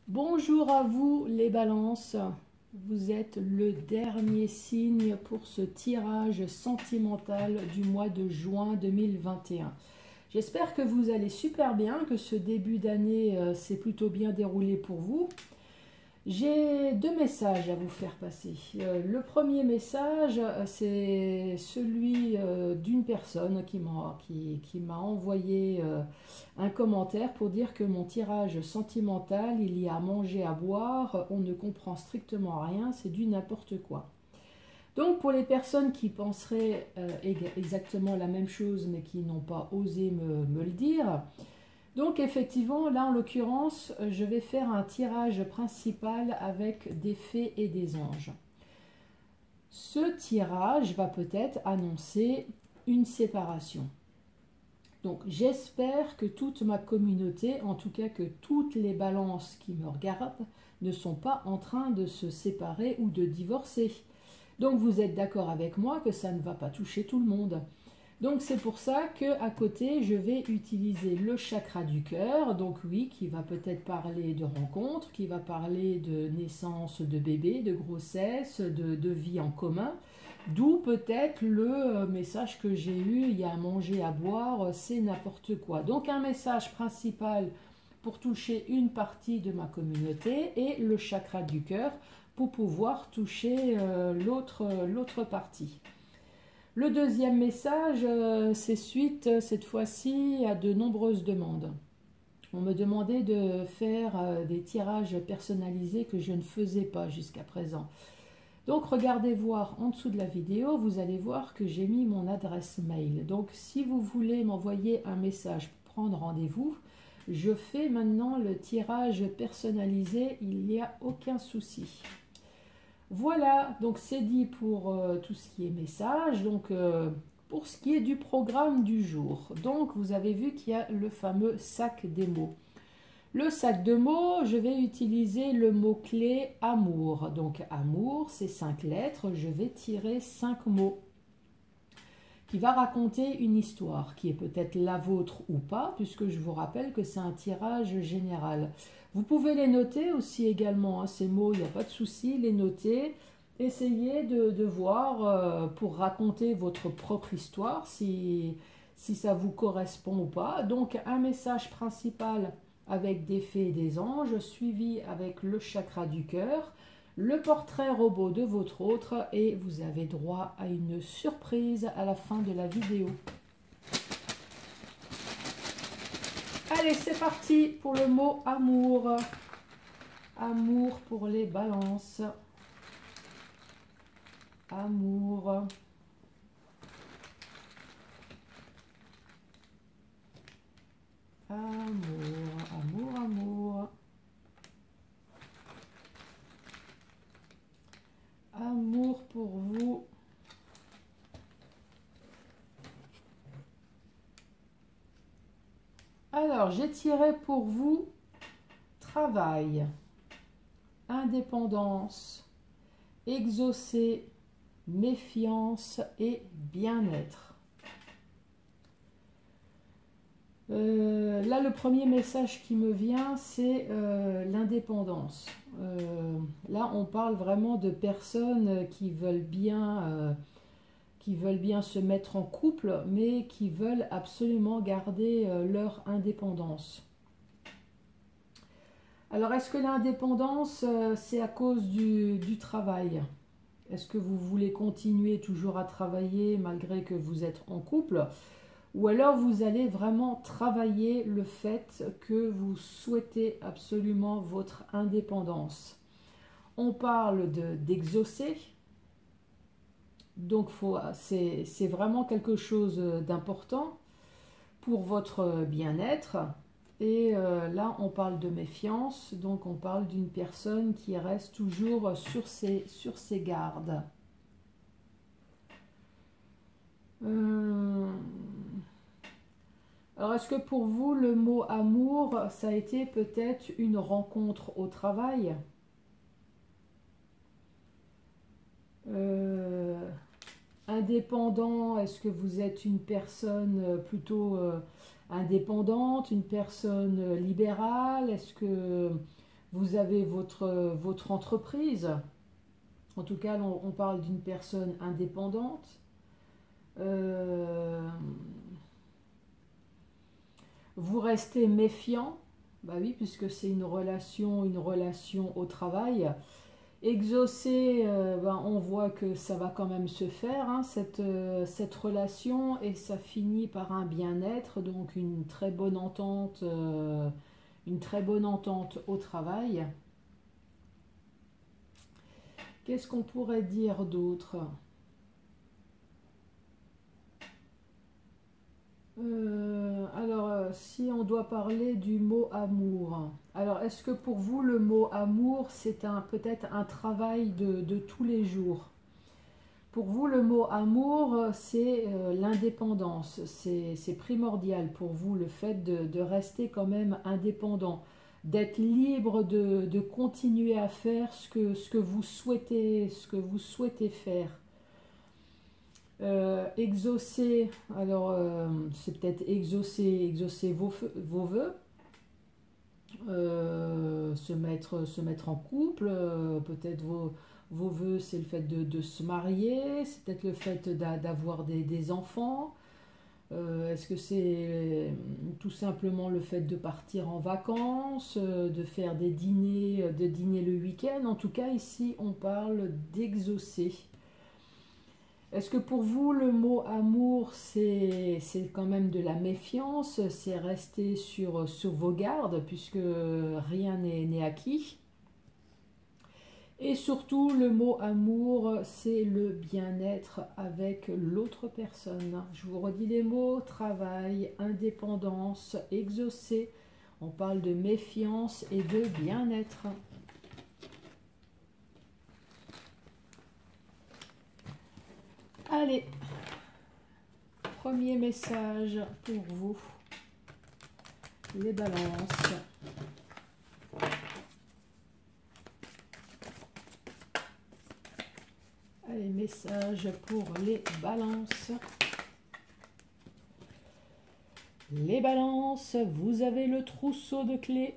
Bonjour à vous les balances, vous êtes le dernier signe pour ce tirage sentimental du mois de juin 2021. J'espère que vous allez super bien, que ce début d'année s'est plutôt bien déroulé pour vous. J'ai deux messages à vous faire passer. Le premier message, c'est celui d'une personne qui m'a envoyé un commentaire pour dire que mon tirage sentimental, il y a à manger, à boire, on ne comprend strictement rien, c'est du n'importe quoi. Donc pour les personnes qui penseraient exactement la même chose mais qui n'ont pas osé me le dire, donc effectivement, là en l'occurrence, je vais faire un tirage principal avec des fées et des anges. Ce tirage va peut-être annoncer une séparation. Donc j'espère que toute ma communauté, en tout cas que toutes les balances qui me regardent, ne sont pas en train de se séparer ou de divorcer. Donc vous êtes d'accord avec moi que ça ne va pas toucher tout le monde. Donc c'est pour ça que à côté je vais utiliser le chakra du cœur, donc oui, qui va peut-être parler de rencontres, qui va parler de naissance de bébé, de grossesse, de vie en commun, d'où peut-être le message que j'ai eu, il y a à manger, à boire, c'est n'importe quoi. Donc un message principal pour toucher une partie de ma communauté et le chakra du cœur pour pouvoir toucher l'autre partie. Le deuxième message, c'est suite cette fois-ci à de nombreuses demandes. On me demandait de faire des tirages personnalisés que je ne faisais pas jusqu'à présent. Donc regardez voir en dessous de la vidéo, vous allez voir que j'ai mis mon adresse mail. Donc si vous voulez m'envoyer un message pour prendre rendez-vous, je fais maintenant le tirage personnalisé, il n'y a aucun souci. Voilà, donc c'est dit pour tout ce qui est message. Donc pour ce qui est du programme du jour, donc vous avez vu qu'il y a le fameux sac des mots. Le sac de mots, je vais utiliser le mot-clé amour. Donc amour, c'est 5 lettres, je vais tirer 5 mots qui va raconter une histoire qui est peut-être la vôtre ou pas, puisque je vous rappelle que c'est un tirage général. Vous pouvez les noter aussi également, hein, ces mots, il n'y a pas de souci, les noter. Essayez de voir pour raconter votre propre histoire, si ça vous correspond ou pas. Donc un message principal avec des fées et des anges, suivi avec le chakra du cœur, le portrait robot de votre autre et vous avez droit à une surprise à la fin de la vidéo. Allez, c'est parti pour le mot amour. Amour pour les balances. Amour. Amour, amour, amour. Amour pour vous. Alors, j'ai tiré pour vous travail, indépendance, exaucer, méfiance et bien-être. Là, le premier message qui me vient, c'est l'indépendance. Là, on parle vraiment de personnes qui veulent bien se mettre en couple, mais qui veulent absolument garder leur indépendance. Alors, est-ce que l'indépendance, c'est à cause du travail? Est-ce que vous voulez continuer toujours à travailler malgré que vous êtes en couple? Ou alors vous allez vraiment travailler le fait que vous souhaitez absolument votre indépendance. On parle d'exaucer. Donc c'est vraiment quelque chose d'important pour votre bien-être. Et là on parle de méfiance, donc on parle d'une personne qui reste toujours sur ses gardes. Alors est-ce que pour vous le mot amour, ça a été peut-être une rencontre au travail? Indépendant, est-ce que vous êtes une personne plutôt indépendante, une personne libérale? Est-ce que Vous avez votre entreprise. En tout cas, on parle d'une personne indépendante. Vous restez méfiant. Bah oui, puisque c'est une relation au travail. Exaucer, on voit que ça va quand même se faire, hein, cette relation, et ça finit par un bien-être, donc une très bonne entente au travail. Qu'est-ce qu'on pourrait dire d'autre? Si on doit parler du mot amour, alors est-ce que pour vous le mot amour c'est peut-être un travail de tous les jours? Pour vous le mot amour c'est l'indépendance, c'est primordial pour vous le fait de rester quand même indépendant, d'être libre de continuer à faire ce que vous souhaitez faire. Exaucer, c'est peut-être exaucer vos vœux, se mettre en couple, peut-être vos vœux c'est le fait de se marier, c'est peut-être le fait d'avoir des enfants, est-ce que c'est tout simplement le fait de partir en vacances, de faire de dîner le week-end? En tout cas ici on parle d'exaucer. Est-ce que pour vous, le mot amour, c'est quand même de la méfiance, c'est rester sur vos gardes, puisque rien n'est acquis? Et surtout, le mot amour, c'est le bien-être avec l'autre personne. Je vous redis les mots: travail, indépendance, exaucer. On parle de méfiance et de bien-être. Allez, premier message pour vous, les balances. Allez, message pour les balances. Les balances, vous avez le trousseau de clés.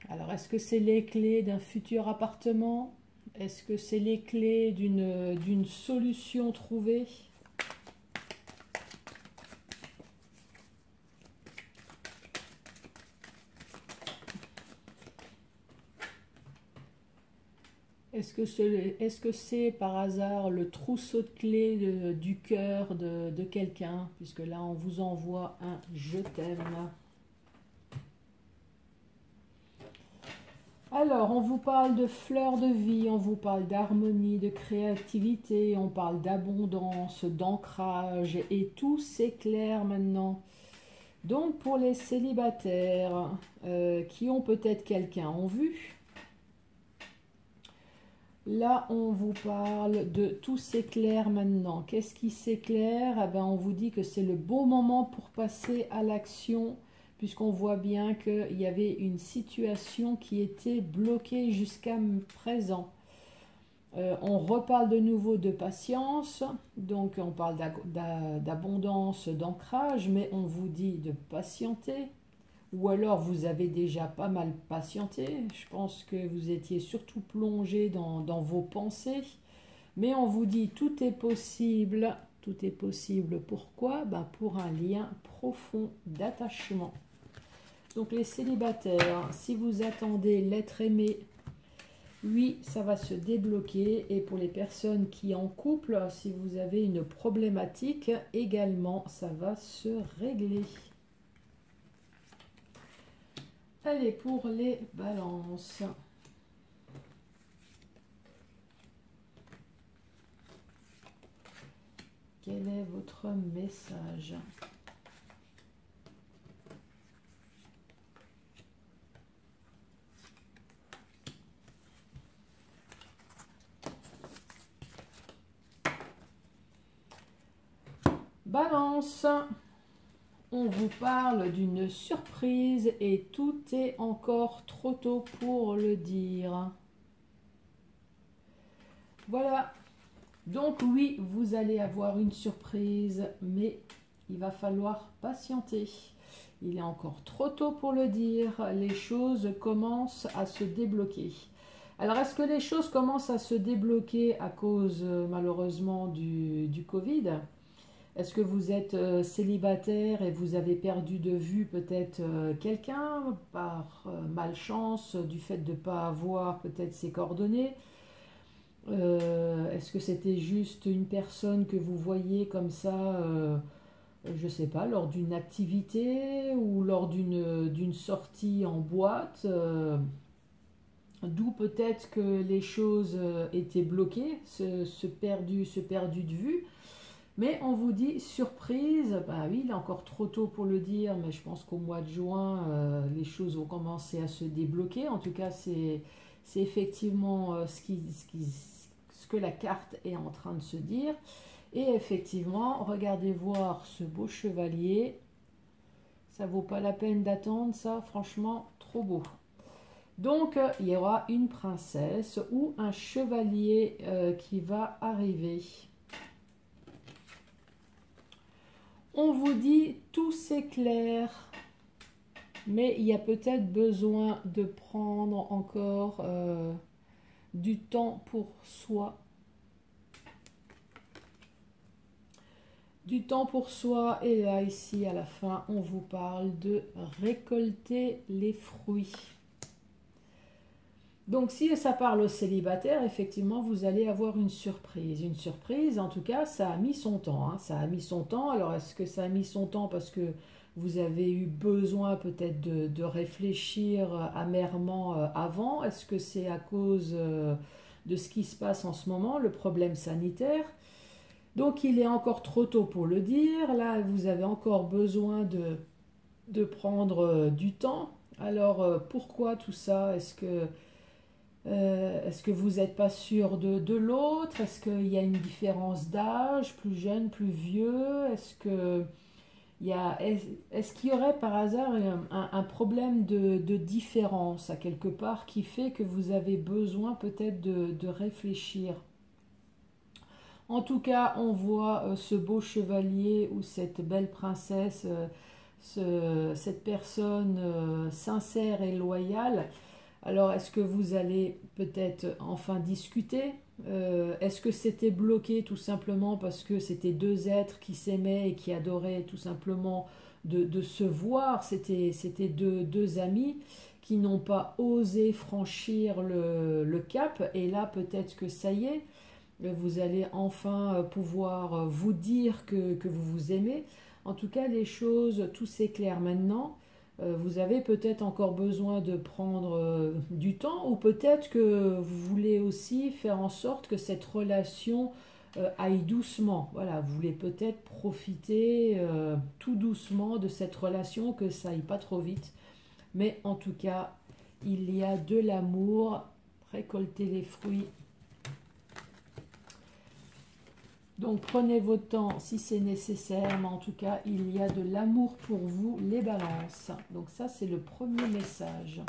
Alors, est-ce que c'est les clés d'un futur appartement? Est-ce que c'est les clés d'une solution trouvée? Est-ce que c'est par hasard le trousseau de clés du cœur de quelqu'un? Puisque là, on vous envoie un « je t'aime ». Alors, on vous parle de fleurs de vie, on vous parle d'harmonie, de créativité, on parle d'abondance, d'ancrage, et tout s'éclaire maintenant. Donc, pour les célibataires qui ont peut-être quelqu'un en vue, là, on vous parle de tout s'éclaire maintenant. Qu'est-ce qui s'éclaire? Eh ben, on vous dit que c'est le bon moment pour passer à l'action, puisqu'on voit bien qu'il y avait une situation qui était bloquée jusqu'à présent. On reparle de nouveau de patience, donc on parle d'abondance, d'ancrage, mais on vous dit de patienter. Ou alors vous avez déjà pas mal patienté, je pense que vous étiez surtout plongé dans vos pensées. Mais on vous dit tout est possible. Tout est possible. Pourquoi? Ben pour un lien profond d'attachement. Donc les célibataires, si vous attendez l'être aimé, oui, ça va se débloquer. Et pour les personnes qui en couple, si vous avez une problématique, également, ça va se régler. Allez, pour les balances. Quel est votre message? Balance, on vous parle d'une surprise et tout est encore trop tôt pour le dire. Voilà. Donc oui, vous allez avoir une surprise, mais il va falloir patienter. Il est encore trop tôt pour le dire, les choses commencent à se débloquer. Alors, est-ce que les choses commencent à se débloquer à cause, malheureusement, du Covid? Est-ce que vous êtes célibataire et vous avez perdu de vue peut-être quelqu'un par malchance, du fait de ne pas avoir peut-être ses coordonnées? Est-ce que c'était juste une personne que vous voyez comme ça, je ne sais pas, lors d'une activité ou lors d'une sortie en boîte, d'où peut-être que les choses étaient bloquées, se perdu de vue. Mais on vous dit surprise, bah oui, il est encore trop tôt pour le dire, mais je pense qu'au mois de juin, les choses vont commencer à se débloquer. En tout cas, c'est effectivement ce que la carte est en train de se dire. Et effectivement, regardez voir ce beau chevalier. Ça vaut pas la peine d'attendre, ça, franchement, trop beau. Donc, il y aura une princesse ou un chevalier qui va arriver. On vous dit tout s'éclaire, mais il y a peut-être besoin de prendre encore du temps pour soi. Du temps pour soi, et là, ici, à la fin, on vous parle de récolter les fruits. Donc, si ça parle aux célibataires, effectivement, vous allez avoir une surprise. Une surprise, en tout cas, ça a mis son temps. Hein. Ça a mis son temps. Alors, est-ce que ça a mis son temps parce que vous avez eu besoin peut-être de réfléchir amèrement avant? Est-ce que c'est à cause de ce qui se passe en ce moment, le problème sanitaire? Donc, il est encore trop tôt pour le dire. Là, vous avez encore besoin de prendre du temps. Alors, pourquoi tout ça? Est-ce que vous n'êtes pas sûr de l'autre? Est-ce qu'il y a une différence d'âge, plus jeune, plus vieux? Est-ce qu'il y aurait par hasard un problème de différence à quelque part qui fait que vous avez besoin peut-être de réfléchir? En tout cas, on voit ce beau chevalier ou cette belle princesse, cette personne sincère et loyale. Alors, est-ce que vous allez peut-être enfin discuter? Est-ce que c'était bloqué tout simplement parce que c'était deux êtres qui s'aimaient et qui adoraient tout simplement de se voir? C'était deux amis qui n'ont pas osé franchir le cap. Et là, peut-être que ça y est, vous allez enfin pouvoir vous dire que vous vous aimez. En tout cas, les choses, tout s'éclaire maintenant. Vous avez peut-être encore besoin de prendre du temps ou peut-être que vous voulez aussi faire en sorte que cette relation aille doucement. Voilà, vous voulez peut-être profiter tout doucement de cette relation, que ça aille pas trop vite. Mais en tout cas, il y a de l'amour, récoltez les fruits. Donc prenez votre temps si c'est nécessaire, mais en tout cas, il y a de l'amour pour vous, les balances. Donc ça, c'est le premier message.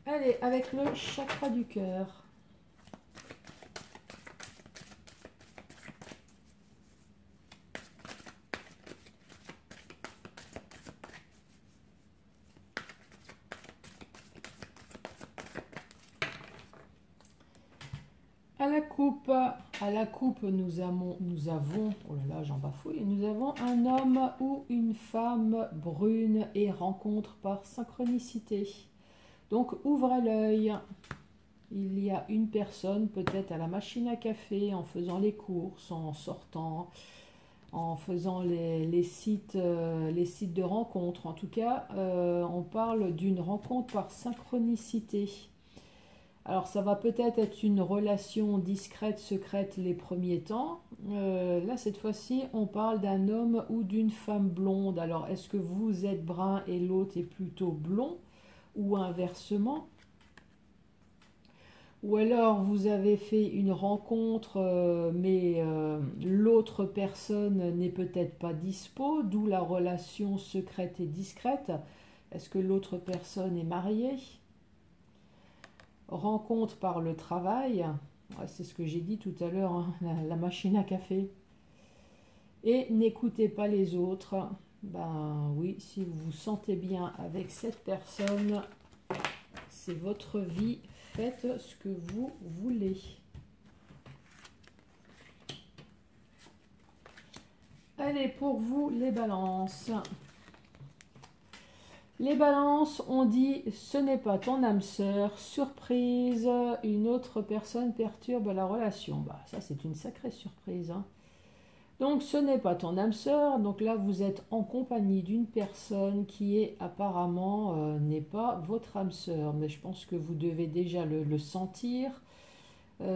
Allez, avec le chakra du cœur. À la coupe, nous avons, oh là là, j'en bafouille, nous avons un homme ou une femme brune et rencontre par synchronicité. Donc, ouvrez l'œil. Il y a une personne, peut-être à la machine à café, en faisant les courses, en sortant, en faisant les sites de rencontres. En tout cas, on parle d'une rencontre par synchronicité. Alors, ça va peut-être être une relation discrète, secrète les premiers temps. Là, cette fois-ci, on parle d'un homme ou d'une femme blonde. Alors, est-ce que vous êtes brun et l'autre est plutôt blond ou inversement? Ou alors, vous avez fait une rencontre, mais l'autre personne n'est peut-être pas dispo, d'où la relation secrète et discrète. Est-ce que l'autre personne est mariée? Rencontre par le travail. Ouais, c'est ce que j'ai dit tout à l'heure, hein, la machine à café. Et n'écoutez pas les autres. Ben oui, si vous vous sentez bien avec cette personne, c'est votre vie. Faites ce que vous voulez. Allez, pour vous, les balances. Les balances, on dit ce n'est pas ton âme sœur, surprise, une autre personne perturbe la relation. Bah, ça, c'est une sacrée surprise, hein. Donc, ce n'est pas ton âme sœur. Donc là, vous êtes en compagnie d'une personne qui est apparemment n'est pas votre âme sœur. Mais je pense que vous devez déjà le sentir.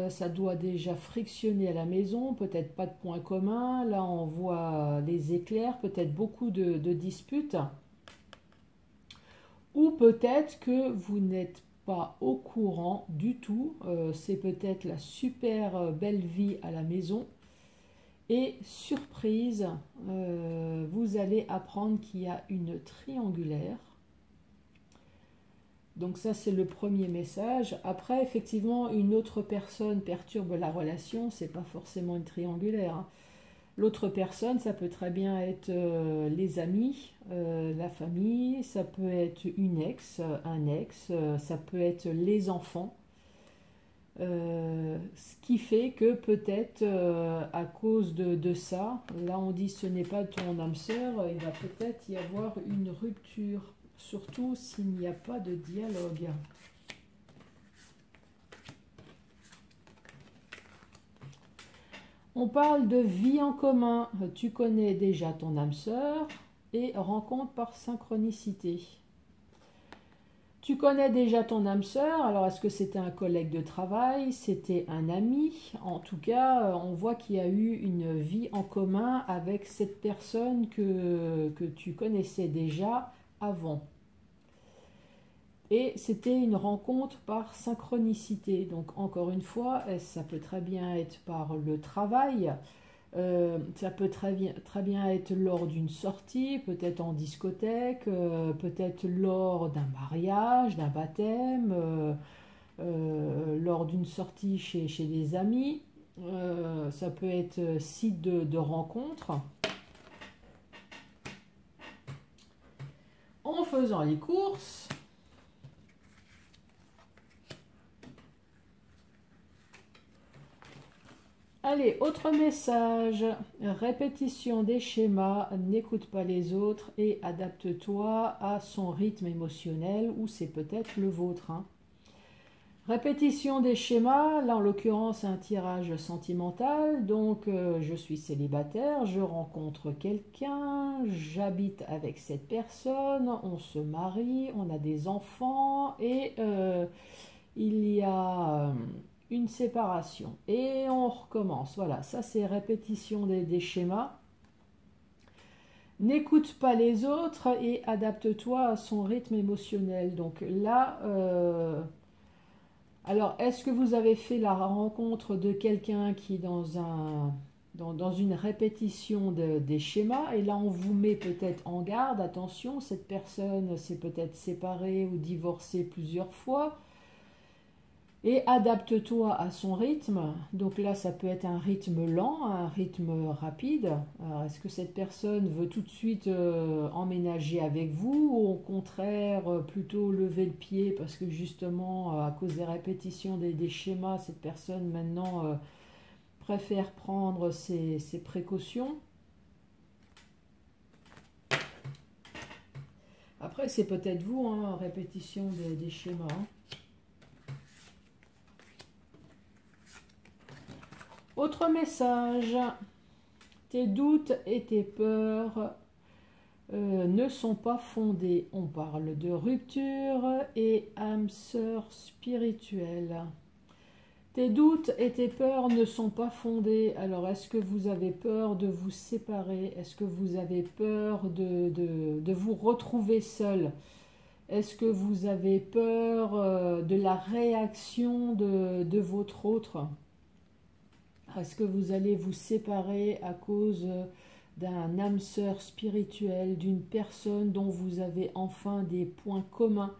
Ça doit déjà frictionner à la maison. Peut-être pas de point commun. Là, on voit les éclairs. Peut-être beaucoup de disputes. Ou peut-être que vous n'êtes pas au courant du tout. C'est peut-être la super belle vie à la maison. Et surprise, vous allez apprendre qu'il y a une triangulaire. Donc ça, c'est le premier message. Après, effectivement, une autre personne perturbe la relation. C'est pas forcément une triangulaire, hein. L'autre personne, ça peut très bien être les amis, la famille, ça peut être une ex, un ex, ça peut être les enfants. Ce qui fait que peut-être à cause de ça, là on dit ce n'est pas ton âme sœur, il va peut-être y avoir une rupture, surtout s'il n'y a pas de dialogue. On parle de vie en commun. Tu connais déjà ton âme sœur et rencontre par synchronicité. Tu connais déjà ton âme sœur. Alors, est-ce que c'était un collègue de travail? C'était un ami? En tout cas, on voit qu'il y a eu une vie en commun avec cette personne que tu connaissais déjà avant. Et c'était une rencontre par synchronicité. Donc encore une fois, ça peut très bien être par le travail, ça peut très bien être lors d'une sortie, peut-être en discothèque, peut-être lors d'un mariage, d'un baptême, lors d'une sortie chez des amis. Ça peut être site de rencontre. En faisant les courses. Allez, autre message, répétition des schémas, n'écoute pas les autres et adapte-toi à son rythme émotionnel ou c'est peut-être le vôtre, hein. Répétition des schémas, là en l'occurrence un tirage sentimental, donc je suis célibataire, je rencontre quelqu'un, j'habite avec cette personne, on se marie, on a des enfants et il y a une séparation et on recommence. Voilà, ça c'est répétition des schémas. N'écoute pas les autres et adapte-toi à son rythme émotionnel. Donc là, alors est-ce que vous avez fait la rencontre de quelqu'un qui est dans une répétition des schémas et là on vous met peut-être en garde, attention, cette personne s'est peut-être séparée ou divorcée plusieurs fois. Et adapte-toi à son rythme. Donc là, ça peut être un rythme lent, un rythme rapide. Alors, est-ce que cette personne veut tout de suite emménager avec vous ou au contraire plutôt lever le pied parce que justement, à cause des répétitions des schémas, cette personne maintenant préfère prendre ses précautions. Après, c'est peut-être vous, hein, répétition des schémas, hein. Autre message, tes doutes et tes peurs ne sont pas fondés. On parle de rupture et âme sœur spirituelle. Tes doutes et tes peurs ne sont pas fondés. Alors, est-ce que vous avez peur de vous séparer? Est-ce que vous avez peur de vous retrouver seul? Est-ce que vous avez peur de la réaction de votre autre? Est-ce que vous allez vous séparer à cause d'un âme sœur spirituel, d'une personne dont vous avez enfin des points communs?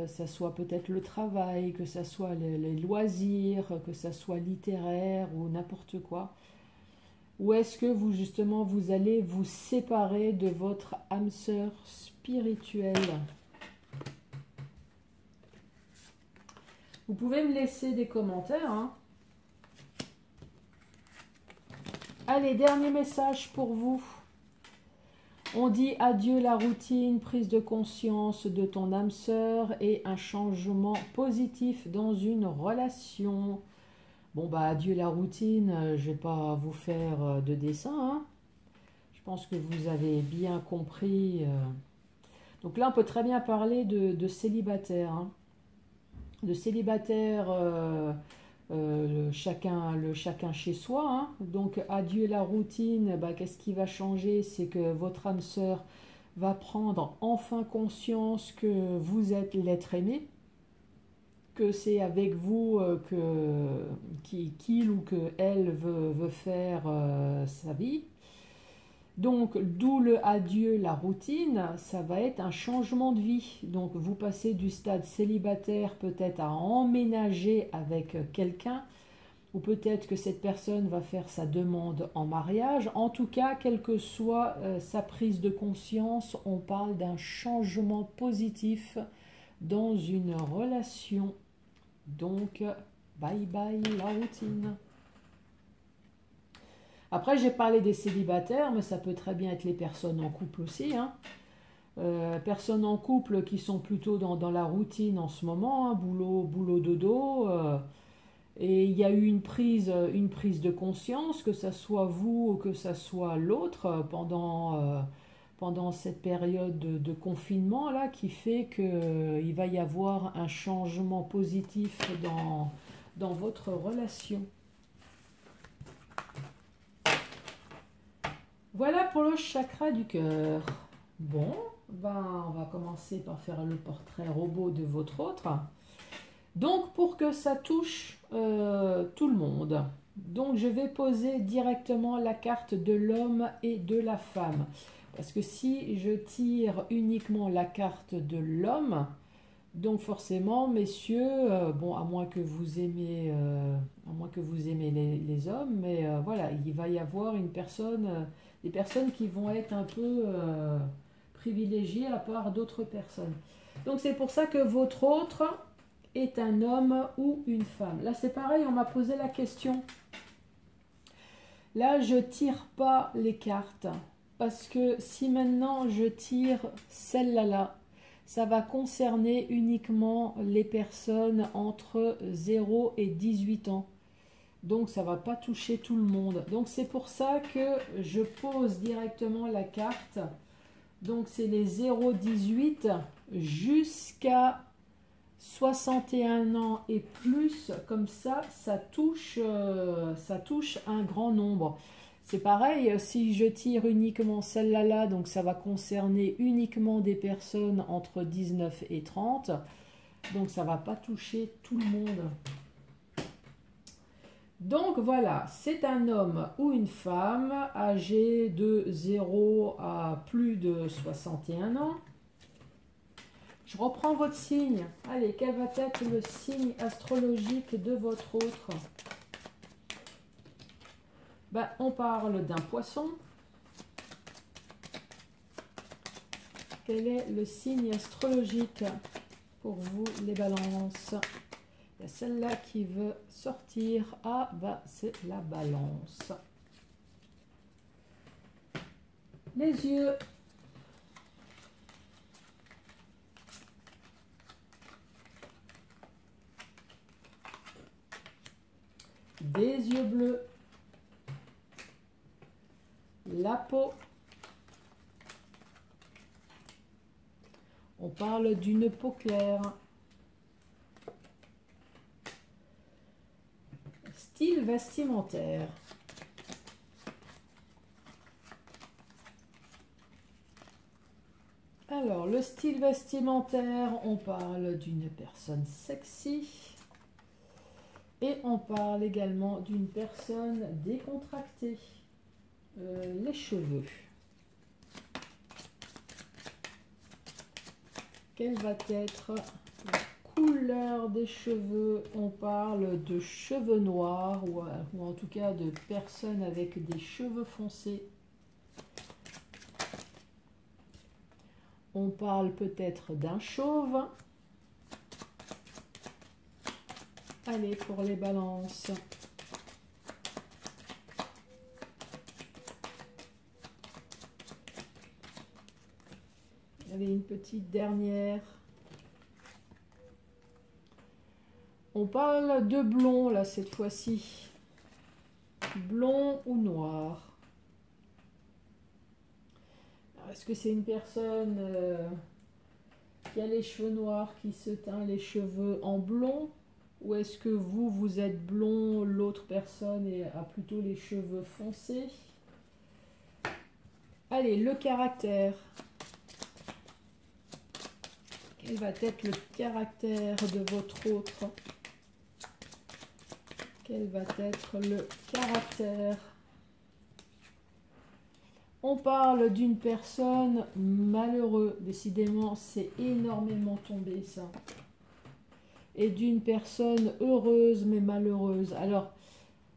ça soit peut-être le travail, que ça soit les loisirs, que ça soit littéraire ou n'importe quoi. Ou est-ce que vous, justement, vous allez vous séparer de votre âme sœur spirituelle? Vous pouvez me laisser des commentaires, hein. Allez, dernier message pour vous. On dit adieu la routine, prise de conscience de ton âme sœur et un changement positif dans une relation. Bon, bah, adieu la routine, je ne vais pas vous faire de dessin, hein. Je pense que vous avez bien compris. Donc là, on peut très bien parler de célibataire, hein. De célibataire, le chacun chez soi, hein. Donc, adieu la routine, bah, qu'est-ce qui va changer? C'est que votre âme sœur va prendre enfin conscience que vous êtes l'être aimé, que c'est avec vous qu'il ou qu'elle veut faire sa vie. Donc, d'où le adieu la routine, ça va être un changement de vie. Donc, vous passez du stade célibataire peut-être à emménager avec quelqu'un, ou peut-être que cette personne va faire sa demande en mariage. En tout cas, quelle que soit sa prise de conscience, on parle d'un changement positif dans une relation. Donc, bye bye la routine. Après, j'ai parlé des célibataires, mais ça peut très bien être les personnes en couple aussi, hein. Personnes en couple qui sont plutôt dans la routine en ce moment, hein, boulot, dodo. Et il y a eu une prise de conscience, que ça soit vous ou que ça soit l'autre, pendant cette période de confinement là, qui fait qu'il va y avoir un changement positif dans votre relation. Voilà pour le chakra du cœur. Bon, ben, on va commencer par faire le portrait robot de votre autre. Donc, pour que ça touche tout le monde, donc je vais poser directement la carte de l'homme et de la femme. Parce que si je tire uniquement la carte de l'homme, donc forcément, messieurs, bon, à moins que vous aimiez les hommes, mais voilà, il va y avoir des personnes qui vont être un peu privilégiées à part d'autres personnes. Donc c'est pour ça que votre autre est un homme ou une femme. Là c'est pareil, on m'a posé la question. Là je tire pas les cartes, parce que si maintenant je tire celle-là, ça va concerner uniquement les personnes entre 0 et 18 ans. Donc ça ne va pas toucher tout le monde. Donc c'est pour ça que je pose directement la carte. Donc c'est les 0-18 jusqu'à 61 ans et plus. Comme ça, ça touche un grand nombre. C'est pareil, si je tire uniquement celle-là, donc ça va concerner uniquement des personnes entre 19 et 30. Donc ça ne va pas toucher tout le monde. Donc voilà, c'est un homme ou une femme âgé de 0 à plus de 61 ans. Je reprends votre signe. Allez, quel va être le signe astrologique de votre autre? Ben, on parle d'un poisson. Quel est le signe astrologique pour vous, les balances? Il y a celle-là qui veut sortir. Ah, bah, c'est la balance. Les yeux. Des yeux bleus. La peau. On parle d'une peau claire. Style vestimentaire. Alors, le style vestimentaire, on parle d'une personne sexy. Et on parle également d'une personne décontractée. Les cheveux. Quel va être couleur des cheveux, on parle de cheveux noirs ou en tout cas de personnes avec des cheveux foncés. On parle peut-être d'un chauve. Allez, pour les balances. Allez, une petite dernière. On parle de blond, là, cette fois-ci. Blond ou noir? Est-ce que c'est une personne qui a les cheveux noirs, qui se teint les cheveux en blond? Ou est-ce que vous, vous êtes blond, l'autre personne a plutôt les cheveux foncés? Allez, le caractère. Quel va être le caractère de votre autre? Quel va être le caractère? On parle d'une personne malheureuse. Décidément, c'est énormément tombé, ça. Et d'une personne heureuse, mais malheureuse. Alors,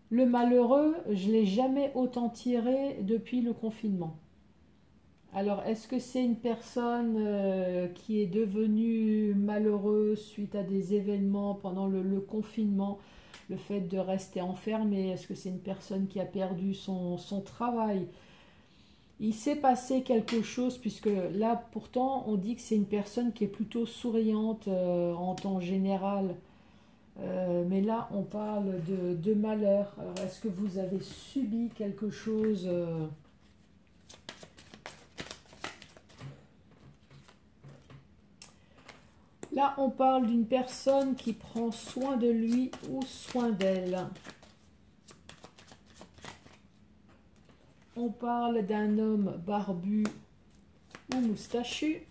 le malheureux, je ne l'ai jamais autant tiré depuis le confinement. Alors, est-ce que c'est une personne qui est devenue malheureuse suite à des événements pendant le confinement, le fait de rester enfermé? Est-ce que c'est une personne qui a perdu son travail? Il s'est passé quelque chose, puisque là, pourtant, on dit que c'est une personne qui est plutôt souriante en temps général. Mais là, on parle de malheur. Alors, est-ce que vous avez subi quelque chose Là, on parle d'une personne qui prend soin de lui ou soin d'elle. On parle d'un homme barbu ou moustachu.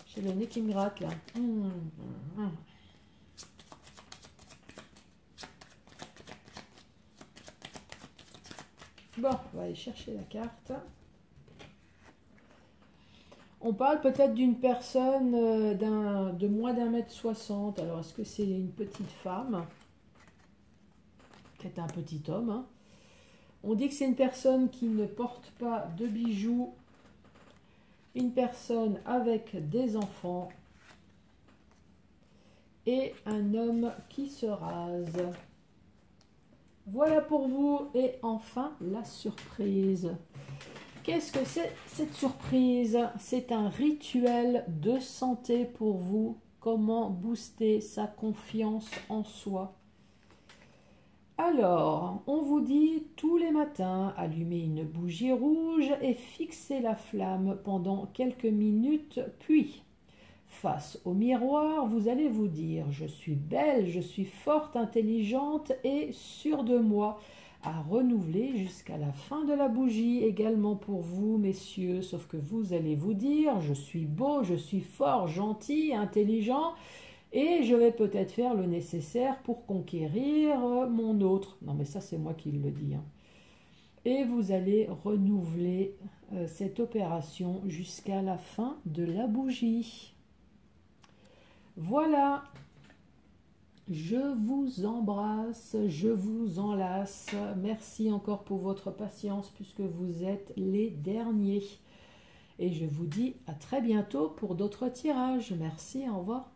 J'ai le nez qui me gratte là. Bon, on va aller chercher la carte. On parle peut-être d'une personne de moins d'1,60 m. Alors, est-ce que c'est une petite femme? Peut-être un petit homme. Hein. On dit que c'est une personne qui ne porte pas de bijoux. Une personne avec des enfants. Et un homme qui se rase. Voilà pour vous. Et enfin, la surprise. Qu'est-ce que c'est cette surprise? C'est un rituel de santé pour vous. Comment booster sa confiance en soi? Alors, on vous dit tous les matins, allumez une bougie rouge et fixez la flamme pendant quelques minutes, puis, face au miroir, vous allez vous dire « Je suis belle, je suis forte, intelligente et sûre de moi ». À renouveler jusqu'à la fin de la bougie, également pour vous, messieurs, sauf que vous allez vous dire « Je suis beau, je suis fort, gentil, intelligent ». Et je vais peut-être faire le nécessaire pour conquérir mon autre. Non, mais ça, c'est moi qui le dis. Hein. Et vous allez renouveler cette opération jusqu'à la fin de la bougie. Voilà. Je vous embrasse, je vous enlace. Merci encore pour votre patience puisque vous êtes les derniers. Et je vous dis à très bientôt pour d'autres tirages. Merci, au revoir.